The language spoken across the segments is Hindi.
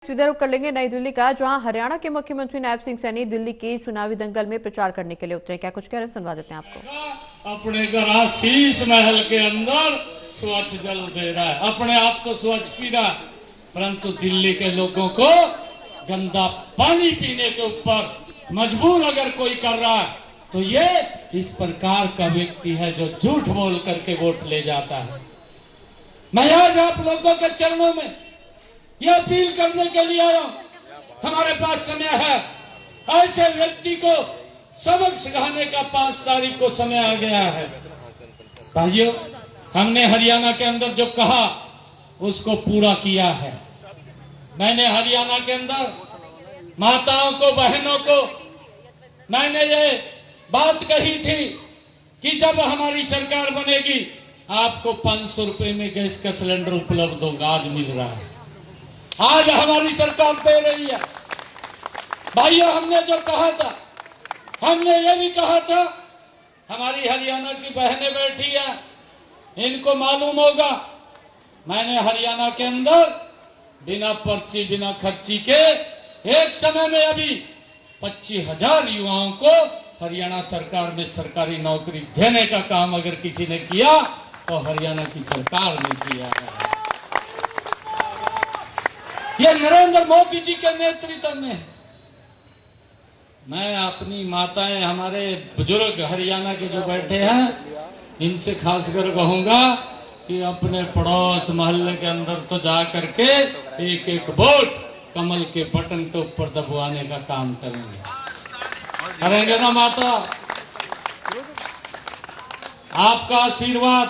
सीधे रुख कर लेंगे नई दिल्ली का, जहां हरियाणा के मुख्यमंत्री नायब सिंह सैनी दिल्ली के चुनावी दंगल में प्रचार करने के लिए उतरे। क्या कुछ कह रहे हैं, सुनवा देते हैं आपको। अपने घर शीश महल के अंदर स्वच्छ जल दे रहा है, अपने आप तो स्वच्छ पी रहा है, परंतु दिल्ली के लोगों को गंदा पानी पीने के ऊपर मजबूर अगर कोई कर रहा है तो ये इस प्रकार का व्यक्ति है जो झूठ बोल करके वोट ले जाता है। मैं आज आप लोगों के चरणों में यह अपील करने के लिए आया हूं, हमारे पास समय है। ऐसे व्यक्ति को सबक सिखाने का 5 तारीख को समय आ गया है। भाइयों, हमने हरियाणा के अंदर जो कहा उसको पूरा किया है। मैंने हरियाणा के अंदर माताओं को, बहनों को मैंने ये बात कही थी कि जब हमारी सरकार बनेगी आपको 500 रुपए में गैस का सिलेंडर उपलब्ध होगा। आज मिल रहा है, आज हमारी सरकार दे रही है। भाइयों, हमने जो कहा था, हमने ये भी कहा था, हमारी हरियाणा की बहनें बैठी हैं, इनको मालूम होगा, मैंने हरियाणा के अंदर बिना पर्ची बिना खर्ची के एक समय में अभी 25,000 युवाओं को हरियाणा सरकार में सरकारी नौकरी देने का काम अगर किसी ने किया तो हरियाणा की सरकार ने किया है। ये नरेंद्र मोदी जी के नेतृत्व में है। मैं अपनी माताएं, हमारे बुजुर्ग हरियाणा के जो बैठे हैं, इनसे खासकर कहूंगा कि अपने पड़ोस मोहल्ले के अंदर तो जा करके एक एक वोट कमल के बटन के ऊपर दबवाने का काम करेंगे ना माता? आपका आशीर्वाद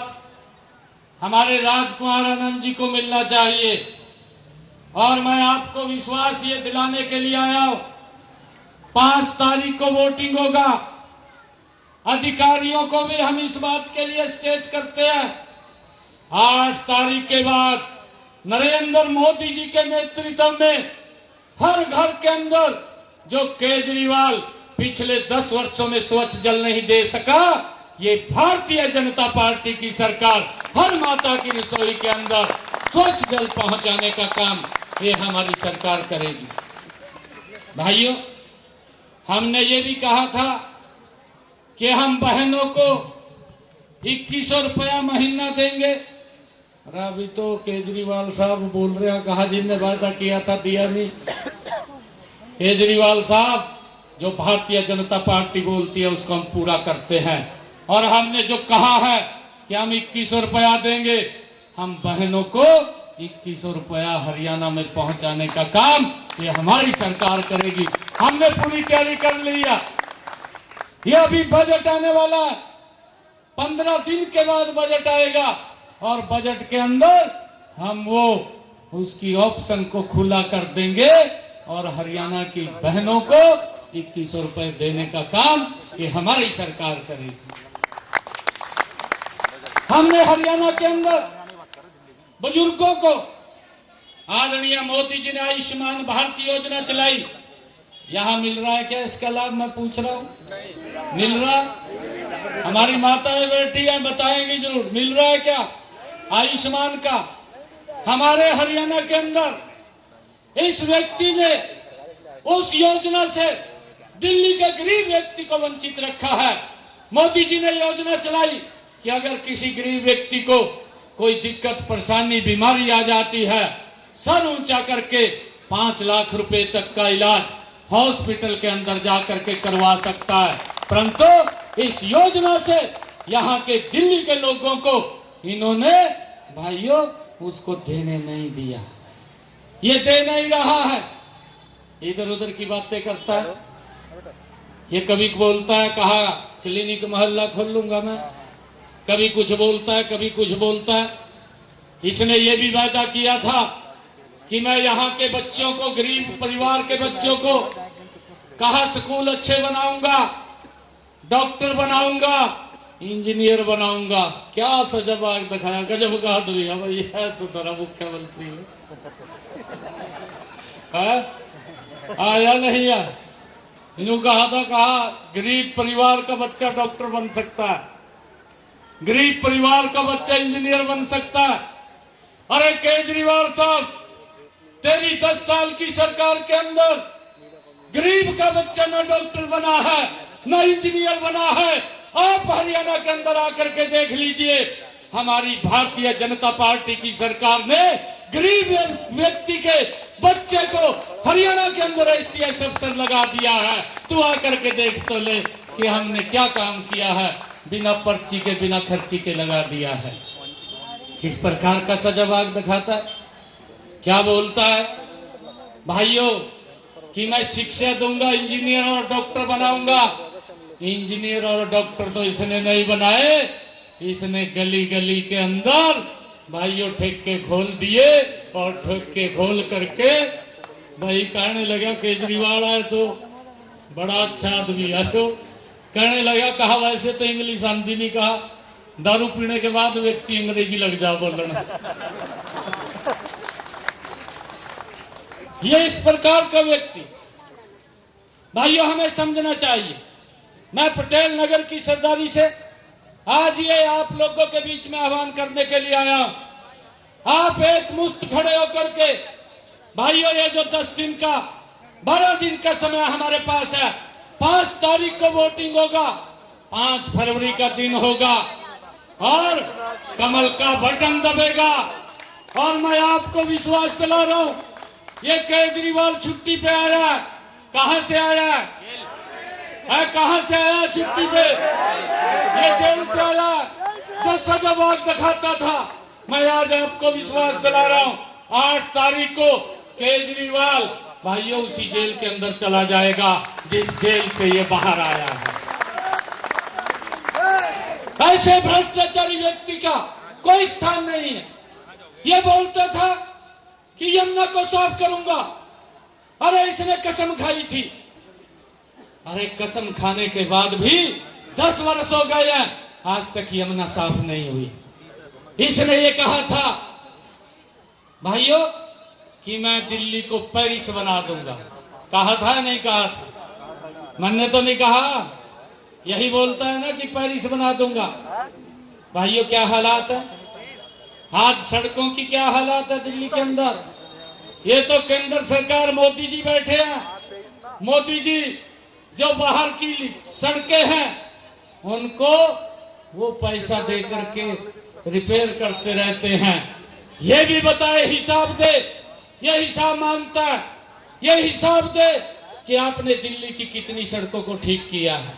हमारे राजकुमार आनंद जी को मिलना चाहिए और मैं आपको विश्वास ये दिलाने के लिए आया हूं, 5 तारीख को वोटिंग होगा। अधिकारियों को भी हम इस बात के लिए सचेत करते हैं। 8 तारीख के बाद नरेंद्र मोदी जी के नेतृत्व में हर घर के अंदर जो केजरीवाल पिछले 10 वर्षों में स्वच्छ जल नहीं दे सका, ये भारतीय जनता पार्टी की सरकार हर माता की रसोई के अंदर स्वच्छ जल पहुंचाने का काम ये हमारी सरकार करेगी। भाइयों, हमने ये भी कहा था कि हम बहनों को 2100 रुपया महीना देंगे। अभी तो केजरीवाल साहब बोल रहे हैं, कहा जिनने वादा किया था दिया नहीं। केजरीवाल साहब, जो भारतीय जनता पार्टी बोलती है उसको हम पूरा करते हैं और हमने जो कहा है कि हम 2100 रुपया देंगे, हम बहनों को 2100 रुपया हरियाणा में पहुंचाने का काम ये हमारी सरकार करेगी। हमने पूरी तैयारी कर ली है। ये अभी बजट आने वाला है, 15 दिन के बाद बजट आएगा और बजट के अंदर हम वो उसकी ऑप्शन को खुला कर देंगे और हरियाणा की बहनों को 2100 रुपए देने का काम ये हमारी सरकार करेगी। हमने हरियाणा के अंदर बुजुर्गों को, आदरणीय मोदी जी ने आयुष्मान भारत योजना चलाई, यहां मिल रहा है क्या इसका लाभ? मैं पूछ रहा हूं, मिल रहा? हमारी माताएं बैठी हैं, बताएंगी जरूर, मिल रहा है क्या आयुष्मान का? हमारे हरियाणा के अंदर इस व्यक्ति ने उस योजना से दिल्ली के गरीब व्यक्ति को वंचित रखा है। मोदी जी ने योजना चलाई कि अगर किसी गरीब व्यक्ति को कोई दिक्कत, परेशानी, बीमारी आ जाती है, सर ऊंचा करके 5 लाख रुपए तक का इलाज हॉस्पिटल के अंदर जाकर के करवा सकता है। परंतु इस योजना से यहाँ के दिल्ली के लोगों को इन्होंने भाइयों उसको देने नहीं दिया। ये दे नहीं रहा है, इधर उधर की बातें करता है। ये कभी बोलता है कहा क्लिनिक मोहल्ला खोल लूंगा मैं, कभी कुछ बोलता है, कभी कुछ बोलता है। इसने ये भी वादा किया था कि मैं यहाँ के बच्चों को, गरीब परिवार के बच्चों को कहा स्कूल अच्छे बनाऊंगा, डॉक्टर बनाऊंगा, इंजीनियर बनाऊंगा। क्या सजग दिखाया, गजब कहा दुनिया भाई है तो तेरा मुख्यमंत्री है। आया नहीं है, इन्हों कहा था, कहा गरीब परिवार का बच्चा डॉक्टर बन सकता है, गरीब परिवार का बच्चा इंजीनियर बन सकता है। अरे केजरीवाल साहब, तेरी 10 साल की सरकार के अंदर गरीब का बच्चा न डॉक्टर बना है न इंजीनियर बना है। आप हरियाणा के अंदर आकर के देख लीजिए, हमारी भारतीय जनता पार्टी की सरकार ने गरीब व्यक्ति के बच्चे को हरियाणा के अंदर SCS अफसर लगा दिया है। तू आकर के देख तो ले कि हमने क्या काम किया है, बिना पर्ची के बिना खर्ची के लगा दिया है। किस प्रकार का सजावाग दिखाता है, क्या बोलता है भाइयों कि मैं शिक्षा दूंगा, इंजीनियर और डॉक्टर बनाऊंगा। इंजीनियर और डॉक्टर तो इसने नहीं बनाए, इसने गली गली के अंदर भाइयों ठेके खोल दिए और ठेके खोल करके भाई कहने लगा केजरीवाल है तो बड़ा अच्छा आदमी है। तो कहने लगा, कहा वैसे तो इंग्लिश आंधी नहीं, कहा दारू पीने के बाद व्यक्ति अंग्रेजी लग जा बोलना। ये इस प्रकार का व्यक्ति भाइयों हमें समझना चाहिए। मैं पटेल नगर की सरदारी से आज ये आप लोगों के बीच में आह्वान करने के लिए आया हूं। आप एक मुश्त खड़े होकर के भाइयों, ये जो 10 दिन का 12 दिन का समय हमारे पास है, 5 तारीख को वोटिंग होगा, 5 फरवरी का दिन होगा और कमल का बटन दबेगा। और मैं आपको विश्वास दिला रहा हूं, ये केजरीवाल छुट्टी पे आया है। कहां से आया है? कहां से आया छुट्टी पे? ये जेल से आया जो सजावाग दिखाता था। मैं आज आपको विश्वास दिला रहा हूं, 8 तारीख को केजरीवाल भाइयों उसी जेल के अंदर चला जाएगा जिस जेल से ये बाहर आया है। ऐसे भ्रष्टाचारी व्यक्ति का कोई स्थान नहीं है। ये बोलता था कि यमुना को साफ करूंगा। अरे इसने कसम खाई थी। अरे कसम खाने के बाद भी 10 वर्ष हो गए हैं, आज तक यमुना साफ नहीं हुई। इसने ये कहा था भाइयों कि मैं दिल्ली को पेरिस बना दूंगा। कहा था नहीं कहा था? मैंने तो नहीं कहा। यही बोलता है ना कि पेरिस बना दूंगा। भाइयों क्या हालात है आज, सड़कों की क्या हालात है दिल्ली के अंदर। ये तो केंद्र सरकार मोदी जी बैठे हैं। मोदी जी जो बाहर की सड़कें हैं उनको वो पैसा दे करके रिपेयर करते रहते हैं। ये भी बताए, हिसाब दे। ये हिसाब मांगता है, ये हिसाब दे कि आपने दिल्ली की कितनी सड़कों को ठीक किया है,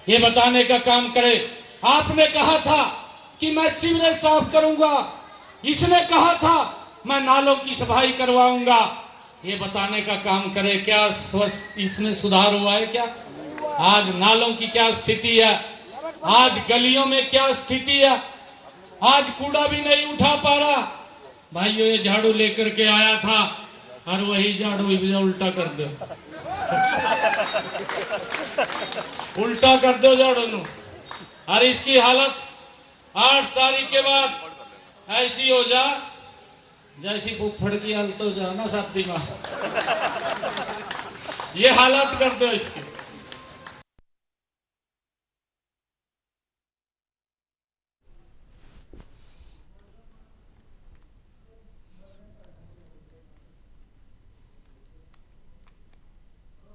ये बताने का काम करे। आपने कहा था कि मैं सीवरेज साफ करूंगा। इसने कहा था मैं नालों की सफाई करवाऊंगा। ये बताने का काम करे। क्या इसमें सुधार हुआ है? क्या आज नालों की क्या स्थिति है? आज गलियों में क्या स्थिति है? आज कूड़ा भी नहीं उठा पा रहा। भाइयों ये झाड़ू लेकर के आया था और वही झाड़ू भी उल्टा कर दो, उल्टा कर दो झाड़ू नु। और इसकी हालत 8 तारीख के बाद ऐसी हो जा जैसी फुफड़ की हालत हो जा ना शादी में। ये हालत कर दो इसकी।